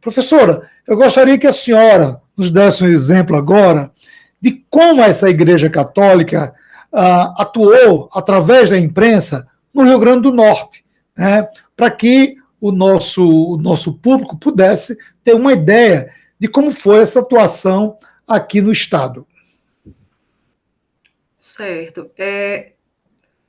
Professora, eu gostaria que a senhora nos desse um exemplo agora de como essa Igreja Católica atuou através da imprensa no Rio Grande do Norte, né, para que o nosso público pudesse ter uma ideia de como foi essa atuação aqui no Estado. Certo.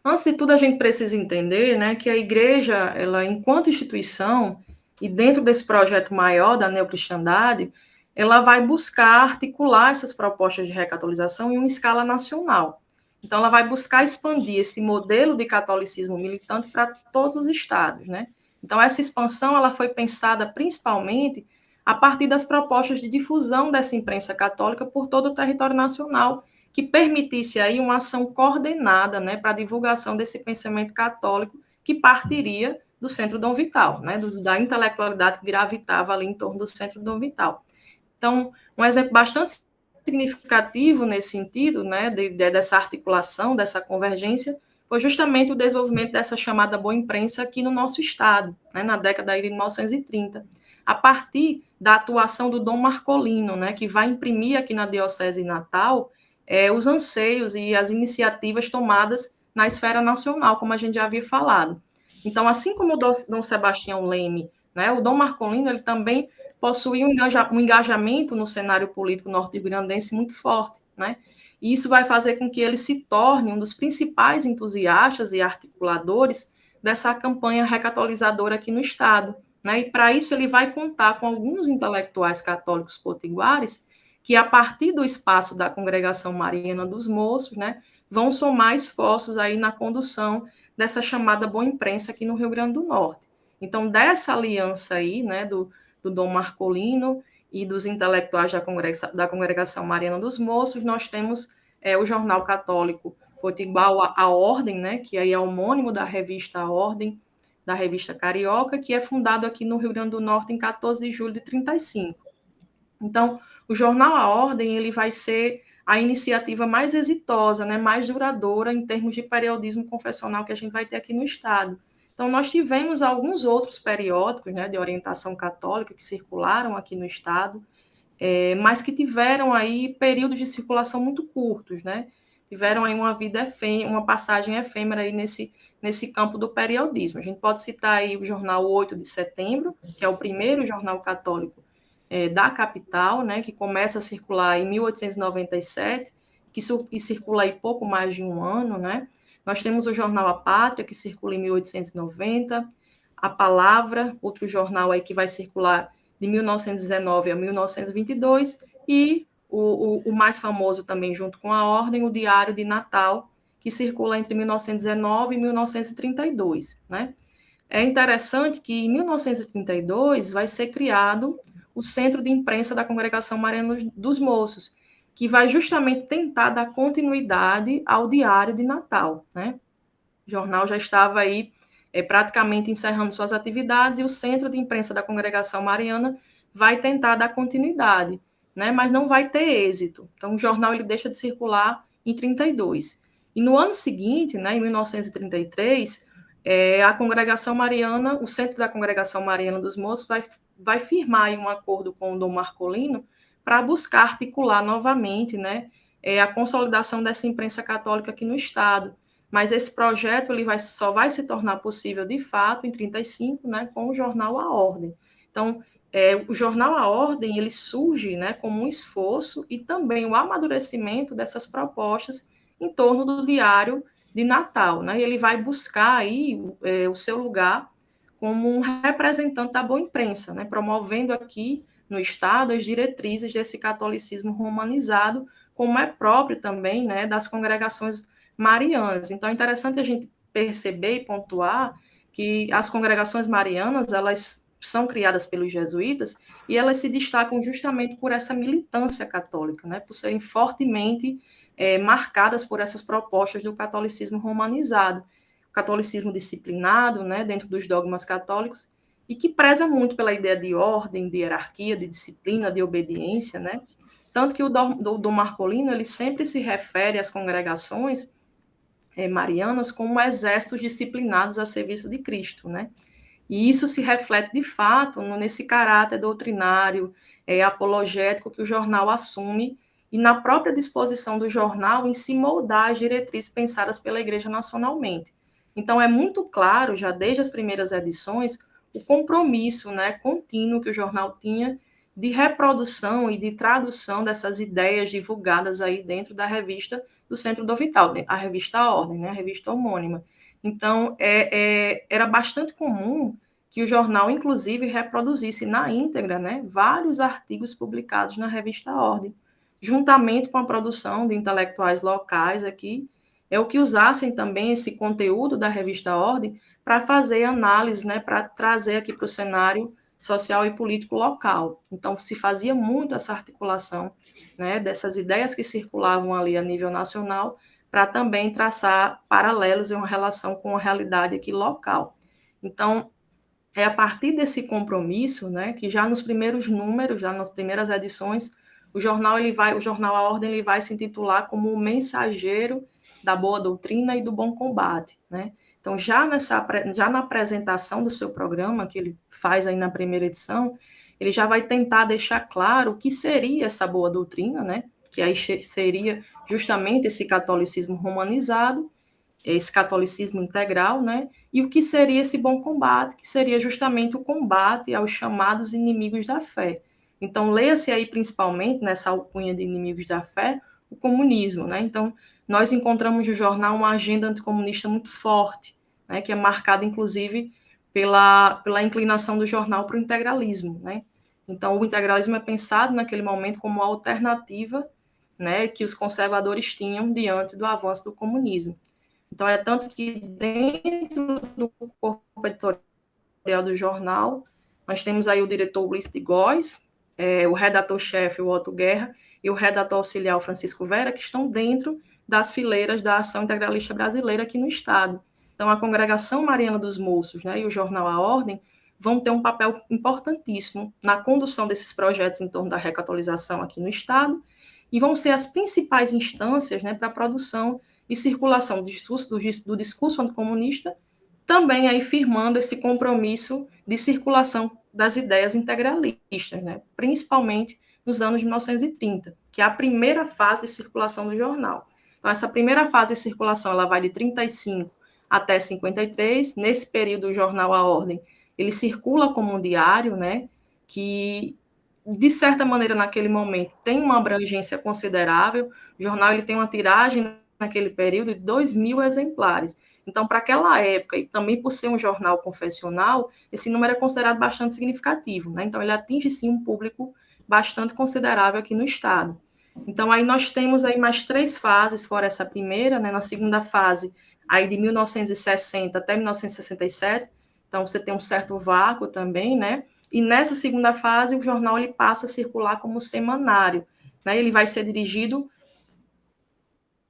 Antes de tudo, a gente precisa entender, né, que a igreja, ela, enquanto instituição, e dentro desse projeto maior da neocristandade, ela vai buscar articular essas propostas de recatolização em uma escala nacional. Então, ela vai buscar expandir esse modelo de catolicismo militante para todos os estados, né? Então, essa expansão, ela foi pensada principalmente a partir das propostas de difusão dessa imprensa católica por todo o território nacional, que permitisse aí uma ação coordenada, né, para a divulgação desse pensamento católico que partiria do Centro Dom Vital, né, da intelectualidade que gravitava ali em torno do Centro Dom Vital. Então, um exemplo bastante significativo nesse sentido, né, dessa articulação, dessa convergência, foi justamente o desenvolvimento dessa chamada boa imprensa aqui no nosso estado, né, na década de 1930, a partir da atuação do Dom Marcolino, né, que vai imprimir aqui na Diocese de Natal os anseios e as iniciativas tomadas na esfera nacional, como a gente já havia falado. Então, assim como o Dom Sebastião Leme, né, o Dom Marcolino, ele também possui um engajamento no cenário político norte-grandense muito forte, né? E isso vai fazer com que ele se torne um dos principais entusiastas e articuladores dessa campanha recatolizadora aqui no Estado, né? E para isso ele vai contar com alguns intelectuais católicos potiguares que, a partir do espaço da Congregação Mariana dos Moços, né, vão somar esforços aí na condução dessa chamada boa imprensa aqui no Rio Grande do Norte. Então, dessa aliança aí, né, do Dom Marcolino e dos intelectuais da Congregação Mariana dos Moços, nós temos o jornal católico Potiguar, a Ordem, né, que aí é homônimo da revista A Ordem, da revista Carioca, que é fundado aqui no Rio Grande do Norte em 14 de julho de 1935. Então, o jornal A Ordem, ele vai ser a iniciativa mais exitosa, né, mais duradoura em termos de periodismo confessional que a gente vai ter aqui no Estado. Então, nós tivemos alguns outros periódicos, né, de orientação católica que circularam aqui no Estado, mas que tiveram aí períodos de circulação muito curtos, né? Tiveram aí uma passagem efêmera aí nesse campo do periodismo. A gente pode citar aí o jornal 8 de Setembro, que é o primeiro jornal católico da capital, né, que começa a circular em 1897, que circula aí pouco mais de um ano, né? Nós temos o jornal A Pátria, que circula em 1890, A Palavra, outro jornal aí que vai circular de 1919 a 1922, e o mais famoso também, junto com a Ordem, o Diário de Natal, que circula entre 1919 e 1932, né? É interessante que em 1932 vai ser criado o Centro de Imprensa da Congregação Mariana dos Moços, que vai justamente tentar dar continuidade ao Diário de Natal, né? O jornal já estava aí praticamente encerrando suas atividades e o Centro de Imprensa da Congregação Mariana vai tentar dar continuidade, né? Mas não vai ter êxito. Então, o jornal ele deixa de circular em 32. E no ano seguinte, né, em 1933, a Congregação Mariana, o Centro da Congregação Mariana dos Moços vai firmar um acordo com o Dom Marcolino para buscar articular novamente, né, a consolidação dessa imprensa católica aqui no Estado. Mas esse projeto só vai se tornar possível de fato em 1935, né, com o jornal A Ordem. Então, o jornal A Ordem ele surge, né, como um esforço e também o amadurecimento dessas propostas em torno do Diário de Natal, né? E ele vai buscar aí o seu lugar como um representante da boa imprensa, né, promovendo aqui no Estado as diretrizes desse catolicismo romanizado, como é próprio também, né, das congregações marianas. Então, é interessante a gente perceber e pontuar que as congregações marianas, elas são criadas pelos jesuítas e elas se destacam justamente por essa militância católica, né, por serem fortemente marcadas por essas propostas do catolicismo romanizado, catolicismo disciplinado, né, dentro dos dogmas católicos, e que preza muito pela ideia de ordem, de hierarquia, de disciplina, de obediência, né? Tanto que o Dom Marcolino, ele sempre se refere às congregações marianas como exércitos disciplinados a serviço de Cristo, né? E isso se reflete, de fato, nesse caráter doutrinário, apologético que o jornal assume e na própria disposição do jornal em se moldar as diretrizes pensadas pela Igreja nacionalmente. Então, é muito claro, já desde as primeiras edições, o compromisso, né, contínuo que o jornal tinha de reprodução e de tradução dessas ideias divulgadas aí dentro da revista do Centro do Vital, a revista Ordem, né, a revista homônima. Então, era bastante comum que o jornal, inclusive, reproduzisse na íntegra, né, vários artigos publicados na revista Ordem, juntamente com a produção de intelectuais locais aqui, é o que usassem também esse conteúdo da revista Ordem para fazer análise, né, para trazer aqui para o cenário social e político local. Então, se fazia muito essa articulação, né, dessas ideias que circulavam ali a nível nacional, para também traçar paralelos e uma relação com a realidade aqui local. Então, é a partir desse compromisso, né, que já nos primeiros números, já nas primeiras edições, o jornal A Ordem ele vai se intitular como o mensageiro da boa doutrina e do bom combate, né? Então, já na apresentação do seu programa, que ele faz aí na primeira edição, ele já vai tentar deixar claro o que seria essa boa doutrina, né? Que aí seria justamente esse catolicismo romanizado, esse catolicismo integral, né? E o que seria esse bom combate, que seria justamente o combate aos chamados inimigos da fé. Então, leia-se aí principalmente nessa alcunha de inimigos da fé, o comunismo, né? Então, nós encontramos no jornal uma agenda anticomunista muito forte, né? Que é marcada, inclusive, pela inclinação do jornal para o integralismo, né? Então, o integralismo é pensado naquele momento como uma alternativa, né, que os conservadores tinham diante do avanço do comunismo. Então, é tanto que dentro do corpo editorial do jornal, nós temos aí o diretor Ulisses de Góes, o redator-chefe, o Otto Guerra, e o redator auxiliar, o Francisco Vera, que estão dentro das fileiras da Ação Integralista Brasileira aqui no Estado. Então, a Congregação Mariana dos Moços, né, e o jornal A Ordem vão ter um papel importantíssimo na condução desses projetos em torno da recatolização aqui no Estado, e vão ser as principais instâncias, né, para a produção e circulação do discurso anticomunista, também aí firmando esse compromisso de circulação das ideias integralistas, né, principalmente nos anos de 1930, que é a primeira fase de circulação do jornal. Então, essa primeira fase de circulação ela vai de 35 até 53. Nesse período, o jornal A Ordem ele circula como um diário, né, que de certa maneira, naquele momento, tem uma abrangência considerável. O jornal ele tem uma tiragem naquele período de 2.000 exemplares. Então, para aquela época, e também por ser um jornal confessional, esse número é considerado bastante significativo, né? Então, ele atinge, sim, um público bastante considerável aqui no Estado. Então, aí nós temos aí mais 3 fases, fora essa primeira, né? Na segunda fase, aí de 1960 até 1967, então você tem um certo vácuo também, né? E nessa segunda fase, o jornal ele passa a circular como semanário, né? Ele vai ser dirigido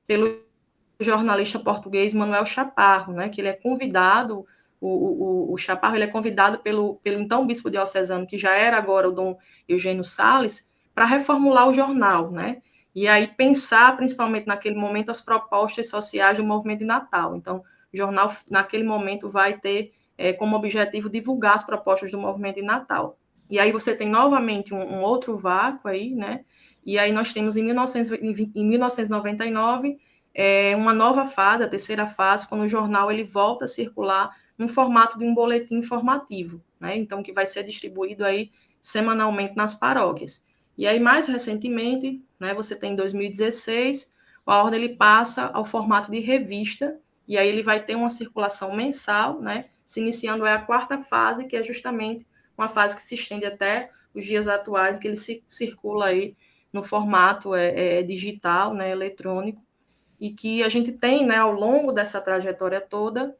pelo jornalista português Manuel Chaparro, né? Que ele é convidado, o Chaparro ele é convidado pelo então bispo diocesano, que já era agora o Dom Eugênio Salles, para reformular o jornal, né? E aí pensar, principalmente naquele momento, as propostas sociais do movimento de Natal. Então, o jornal, naquele momento, vai ter como objetivo divulgar as propostas do movimento de Natal. E aí você tem novamente um outro vácuo aí, né? E aí nós temos em 1999 uma nova fase, a terceira fase, quando o jornal ele volta a circular no formato de um boletim informativo, né? Então que vai ser distribuído aí semanalmente nas paróquias. E aí mais recentemente, né, você tem em 2016, a Ordem ele passa ao formato de revista e aí ele vai ter uma circulação mensal, né? Se iniciando a quarta fase, que é justamente uma fase que se estende até os dias atuais, que ele circula aí no formato digital, né, eletrônico, e que a gente tem, né, ao longo dessa trajetória toda,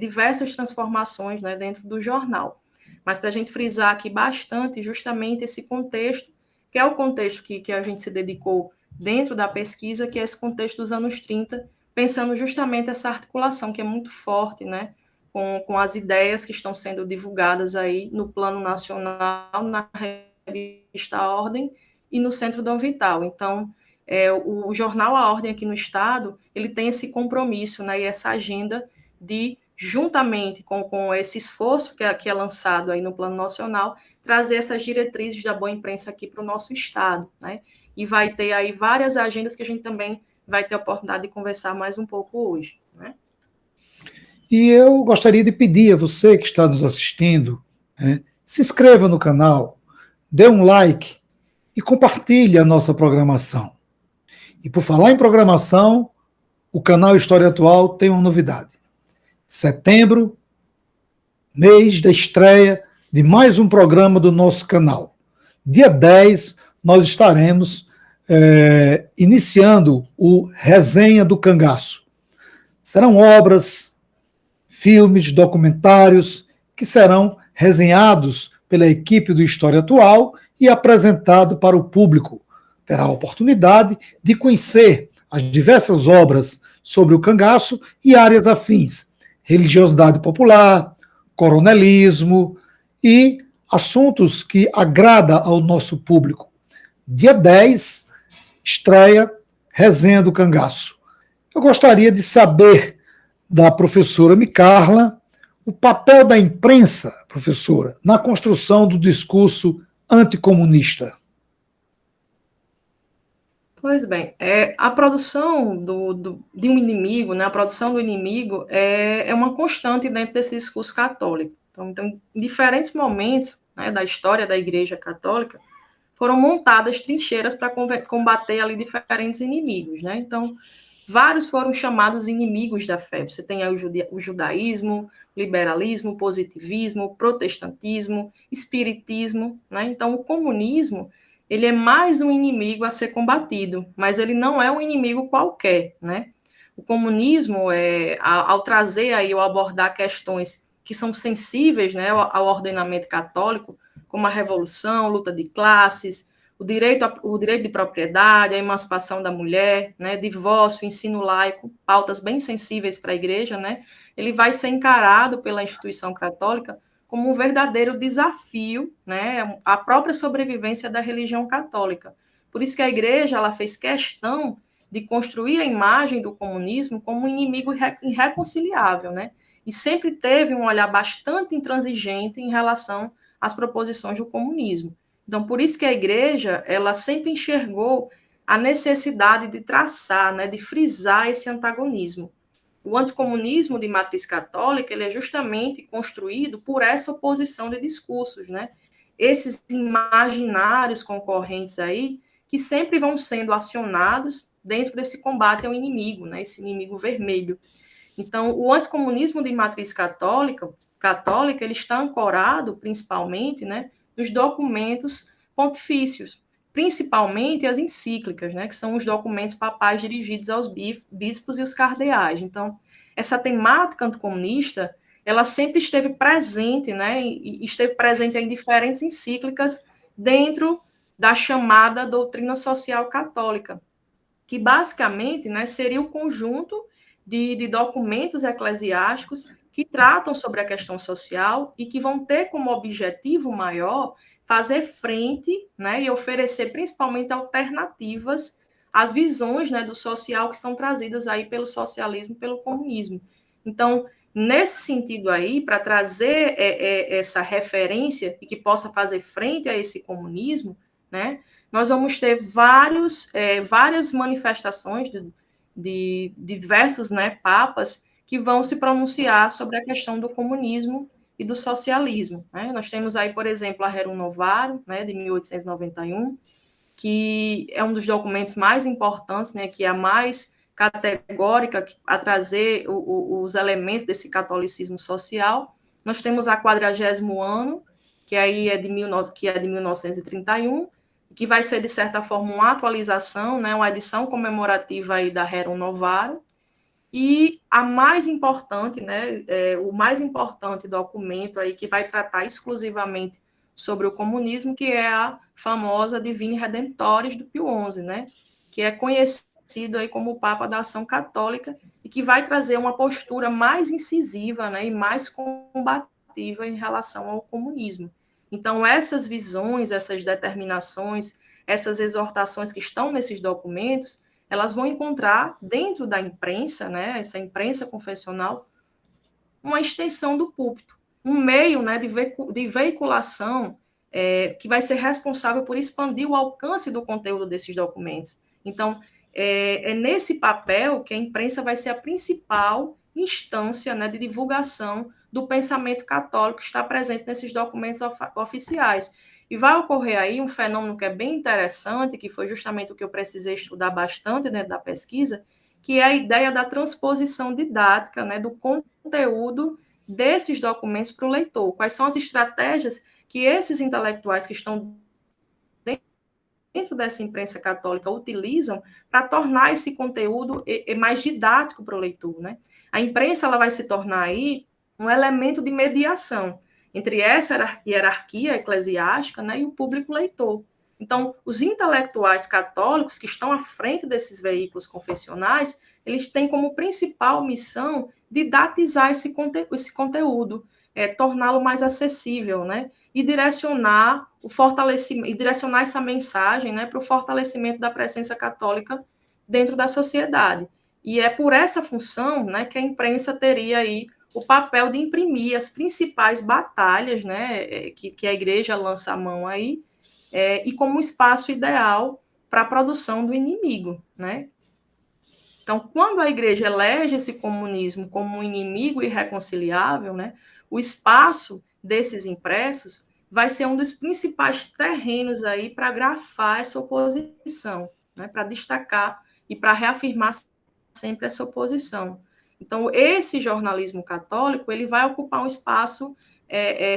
diversas transformações, né, dentro do jornal. Mas para a gente frisar aqui bastante justamente esse contexto, que é o contexto que a gente se dedicou dentro da pesquisa, que é esse contexto dos anos 30, pensando justamente essa articulação que é muito forte, né, com as ideias que estão sendo divulgadas aí no plano nacional, na revista Ordem e no Centro Dom Vital. Então, o jornal A Ordem aqui no Estado, ele tem esse compromisso, né, e essa agenda de juntamente com esse esforço que é lançado aí no plano nacional, trazer essas diretrizes da boa imprensa aqui para o nosso estado, né? E vai ter aí várias agendas que a gente também vai ter a oportunidade de conversar mais um pouco hoje, né? E eu gostaria de pedir a você que está nos assistindo, né, se inscreva no canal, dê um like e compartilhe a nossa programação. E por falar em programação, o canal História Atual tem uma novidade. Setembro, mês da estreia de mais um programa do nosso canal. Dia 10, nós estaremos iniciando o Resenha do Cangaço. Serão obras, filmes, documentários que serão resenhados pela equipe do História Atual e apresentado para o público. Terá a oportunidade de conhecer as diversas obras sobre o cangaço e áreas afins, religiosidade popular, coronelismo e assuntos que agrada ao nosso público. Dia 10, estreia Resenha do Cangaço. Eu gostaria de saber da professora Micarla o papel da imprensa, professora, na construção do discurso anticomunista. Pois bem, a produção de um inimigo, né, a produção do inimigo é uma constante dentro desse discurso católico. Então, em diferentes momentos, né, da história da Igreja Católica, foram montadas trincheiras para combater ali diferentes inimigos, né? Então, vários foram chamados inimigos da fé. Você tem aí o judaísmo, liberalismo, positivismo, protestantismo, espiritismo, né? Então, o comunismo, ele é mais um inimigo a ser combatido, mas ele não é um inimigo qualquer, né? O comunismo, ao trazer aí, ao abordar questões que são sensíveis, né, ao ordenamento católico, como a revolução, luta de classes, o direito de propriedade, a emancipação da mulher, né, divórcio, ensino laico, pautas bem sensíveis para a igreja, né, ele vai ser encarado pela instituição católica como um verdadeiro desafio, né, à própria sobrevivência da religião católica. Por isso que a igreja ela fez questão de construir a imagem do comunismo como um inimigo irreconciliável, né, e sempre teve um olhar bastante intransigente em relação às proposições do comunismo. Então, por isso que a igreja, ela sempre enxergou a necessidade de traçar, né, de frisar esse antagonismo. O anticomunismo de matriz católica, ele é justamente construído por essa oposição de discursos, né? Esses imaginários concorrentes aí, que sempre vão sendo acionados dentro desse combate ao inimigo, né? Esse inimigo vermelho. Então, o anticomunismo de matriz católica ele está ancorado, principalmente, né, nos documentos pontifícios, principalmente as encíclicas, né, que são os documentos papais dirigidos aos bispos e os cardeais. Então, essa temática anticomunista, ela sempre esteve presente, né, e esteve presente em diferentes encíclicas dentro da chamada doutrina social católica, que basicamente, né, seria o conjunto de documentos eclesiásticos que tratam sobre a questão social e que vão ter como objetivo maior fazer frente, né, e oferecer principalmente alternativas às visões, né, do social que são trazidas aí pelo socialismo, pelo comunismo. Então, nesse sentido aí, para trazer essa referência e que possa fazer frente a esse comunismo, né, nós vamos ter várias manifestações de diversos, né, papas que vão se pronunciar sobre a questão do comunismo e do socialismo, né? Nós temos aí, por exemplo, a Rerum Novarum, né, de 1891, que é um dos documentos mais importantes, né, que é a mais categórica a trazer os elementos desse catolicismo social. Nós temos a 40º ano, que aí é de 1931, que vai ser, de certa forma, uma atualização, né, uma edição comemorativa aí da Rerum Novarum, e a mais importante, né, o mais importante documento aí que vai tratar exclusivamente sobre o comunismo, que é a famosa Divini Redemptoris do Pio XI, né, que é conhecido aí como o Papa da Ação Católica e que vai trazer uma postura mais incisiva, né, e mais combativa em relação ao comunismo. Então, essas visões, essas determinações, essas exortações que estão nesses documentos, elas vão encontrar dentro da imprensa, né, essa imprensa confessional, uma extensão do púlpito, um meio, né, de veiculação que vai ser responsável por expandir o alcance do conteúdo desses documentos. Então, é nesse papel que a imprensa vai ser a principal instância, né, de divulgação do pensamento católico que está presente nesses documentos oficiais. E vai ocorrer aí um fenômeno que é bem interessante, que foi justamente o que eu precisei estudar bastante dentro da pesquisa, que é a ideia da transposição didática, né, do conteúdo desses documentos para o leitor. Quais são as estratégias que esses intelectuais que estão dentro dessa imprensa católica utilizam para tornar esse conteúdo mais didático para o leitor, né? A imprensa ela vai se tornar aí um elemento de mediação entre essa hierarquia eclesiástica, né, e o público leitor. Então, os intelectuais católicos que estão à frente desses veículos confessionais, eles têm como principal missão didatizar esse conteúdo, torná-lo mais acessível, né? E direcionar o fortalecimento, e direcionar essa mensagem, né, para o fortalecimento da presença católica dentro da sociedade. E é por essa função, né, que a imprensa teria aí o papel de imprimir as principais batalhas, né, que a igreja lança a mão aí, e como espaço ideal para a produção do inimigo, né? Então, quando a igreja elege esse comunismo como um inimigo irreconciliável, né, o espaço desses impressos vai ser um dos principais terrenos aí para grafar essa oposição, né, para destacar e para reafirmar sempre essa oposição. Então, esse jornalismo católico ele vai ocupar um espaço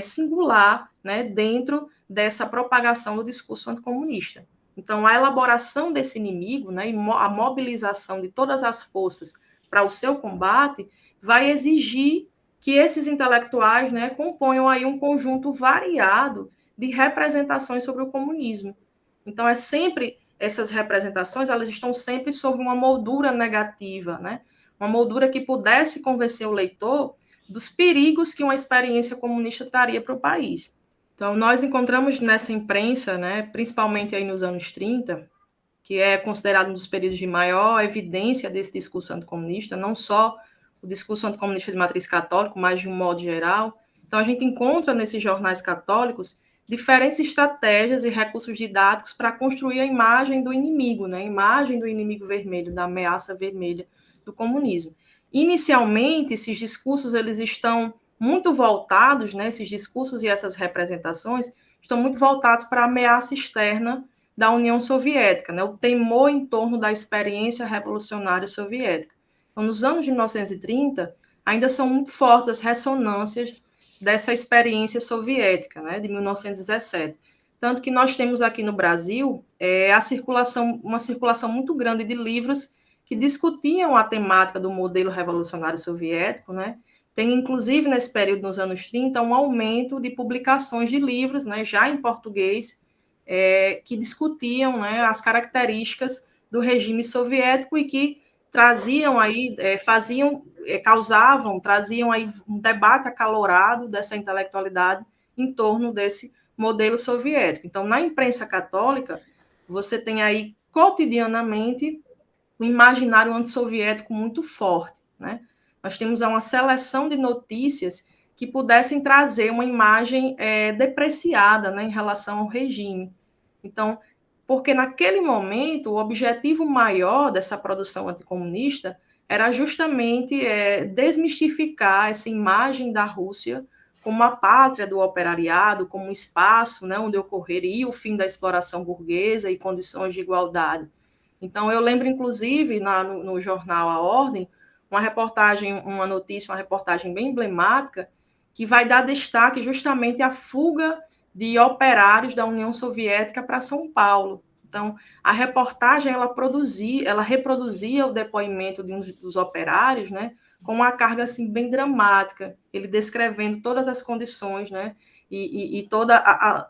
singular, né, dentro dessa propagação do discurso anticomunista. Então, a elaboração desse inimigo, né, e a mobilização de todas as forças para o seu combate vai exigir que esses intelectuais, né, componham aí um conjunto variado de representações sobre o comunismo. Então, é sempre essas representações, elas estão sempre sob uma moldura negativa, né? Uma moldura que pudesse convencer o leitor dos perigos que uma experiência comunista traria para o país. Então, nós encontramos nessa imprensa, né, principalmente aí nos anos 30, que é considerado um dos períodos de maior evidência desse discurso anticomunista, não só o discurso anticomunista de matriz católica, mas de um modo geral. Então, a gente encontra nesses jornais católicos diferentes estratégias e recursos didáticos para construir a imagem do inimigo, né? A imagem do inimigo vermelho, da ameaça vermelha do comunismo. Inicialmente, esses discursos eles estão muito voltados, né, esses discursos e essas representações estão muito voltados para a ameaça externa da União Soviética, né, o temor em torno da experiência revolucionária soviética. Então, nos anos de 1930, ainda são muito fortes as ressonâncias dessa experiência soviética, né, de 1917. Tanto que nós temos aqui no Brasil uma circulação muito grande de livros que discutiam a temática do modelo revolucionário soviético, né? Tem, inclusive, nesse período, nos anos 30, um aumento de publicações de livros, né, já em português, que discutiam, né, as características do regime soviético e que traziam aí, traziam aí um debate acalorado dessa intelectualidade em torno desse modelo soviético. Então, na imprensa católica, você tem aí cotidianamente um imaginário antissoviético muito forte, né? Nós temos uma seleção de notícias que pudessem trazer uma imagem depreciada, né, em relação ao regime. Então, porque naquele momento o objetivo maior dessa produção anticomunista era justamente desmistificar essa imagem da Rússia como a pátria do operariado, como um espaço, né, onde ocorreria o fim da exploração burguesa e condições de igualdade. Então, eu lembro, inclusive, no jornal A Ordem, uma reportagem, uma notícia, uma reportagem bem emblemática, que vai dar destaque justamente à fuga de operários da União Soviética para São Paulo. Então, a reportagem, ela reproduzia o depoimento de um dos operários, né, com uma carga, assim, bem dramática, ele descrevendo todas as condições, né, e toda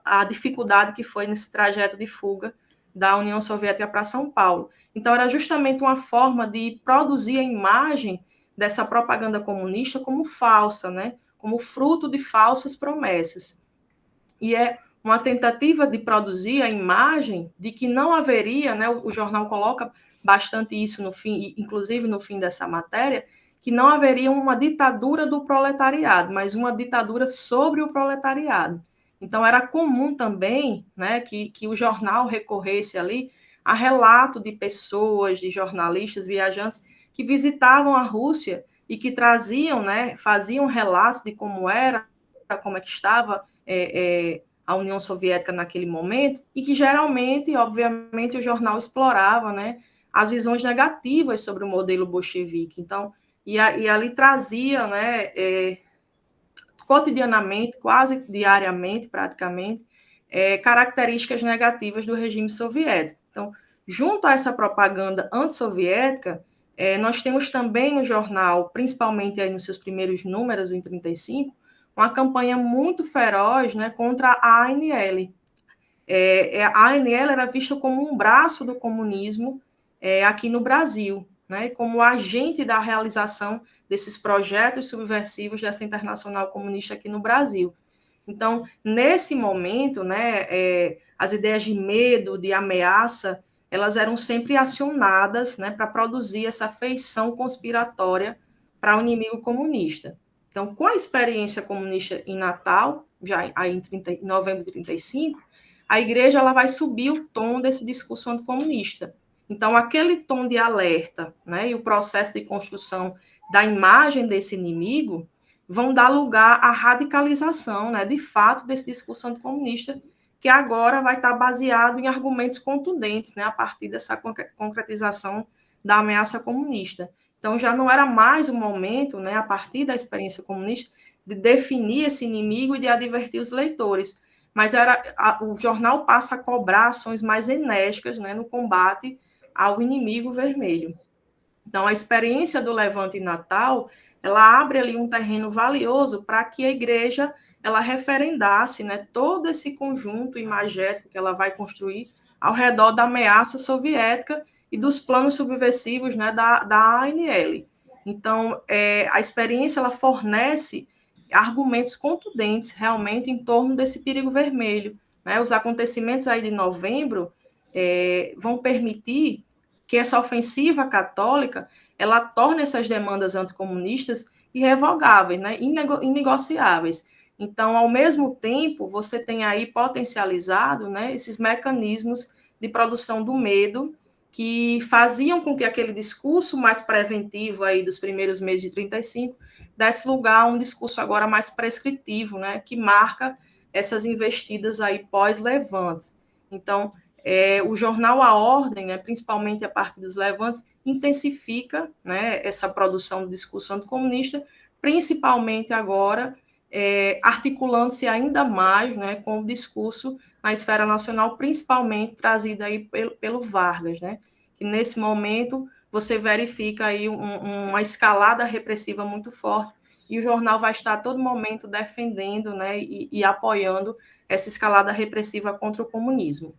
a dificuldade que foi nesse trajeto de fuga da União Soviética para São Paulo. Então, era justamente uma forma de produzir a imagem dessa propaganda comunista como falsa, né? Como fruto de falsas promessas. E é uma tentativa de produzir a imagem de que não haveria, né? O jornal coloca bastante isso no fim, inclusive no fim dessa matéria, que não haveria uma ditadura do proletariado, mas uma ditadura sobre o proletariado. Então, era comum também, né, que o jornal recorresse ali a relato de pessoas, de jornalistas, viajantes, que visitavam a Rússia e que traziam, né, faziam relatos de como era, como é que estava a União Soviética naquele momento, e que geralmente, obviamente, o jornal explorava, né, as visões negativas sobre o modelo bolchevique. Então, e ali trazia, né, cotidianamente, quase diariamente, praticamente, características negativas do regime soviético. Então, junto a essa propaganda antissoviética, nós temos também no jornal, principalmente aí nos seus primeiros números, em 35, uma campanha muito feroz, né, contra a ANL. A ANL era vista como um braço do comunismo aqui no Brasil, né, como agente da realização desses projetos subversivos dessa Internacional Comunista aqui no Brasil. Então, nesse momento, né, as ideias de medo, de ameaça, elas eram sempre acionadas, né, para produzir essa feição conspiratória para o inimigo comunista. Então, com a experiência comunista em Natal, já aí em novembro de 35, a igreja ela vai subir o tom desse discurso anticomunista. Então, aquele tom de alerta, né, e o processo de construção da imagem desse inimigo vão dar lugar à radicalização, né, de fato, desse discurso anticomunista, que agora vai estar baseado em argumentos contundentes, né, a partir dessa concretização da ameaça comunista. Então, já não era mais o momento, né, a partir da experiência comunista, de definir esse inimigo e de advertir os leitores, mas o jornal passa a cobrar ações mais enérgicas, né, no combate ao inimigo vermelho. Então, a experiência do Levante em Natal, ela abre ali um terreno valioso para que a igreja ela referendasse, né, todo esse conjunto imagético que ela vai construir ao redor da ameaça soviética e dos planos subversivos, né, da ANL. Então, a experiência ela fornece argumentos contundentes realmente em torno desse perigo vermelho. Né? Os acontecimentos aí de novembro vão permitir que essa ofensiva católica ela torne essas demandas anticomunistas irrevogáveis, né, inegociáveis. Então, ao mesmo tempo, você tem aí potencializado, né, esses mecanismos de produção do medo que faziam com que aquele discurso mais preventivo aí dos primeiros meses de 35 desse lugar a um discurso agora mais prescritivo, né, que marca essas investidas aí pós-levantes. Então, o jornal A Ordem, né, principalmente a partir dos levantes, intensifica, né, essa produção do discurso anticomunista, principalmente agora, articulando-se ainda mais, né, com o discurso na esfera nacional, principalmente trazido aí pelo Vargas, né, que nesse momento você verifica aí uma escalada repressiva muito forte, e o jornal vai estar a todo momento defendendo, né, e apoiando essa escalada repressiva contra o comunismo.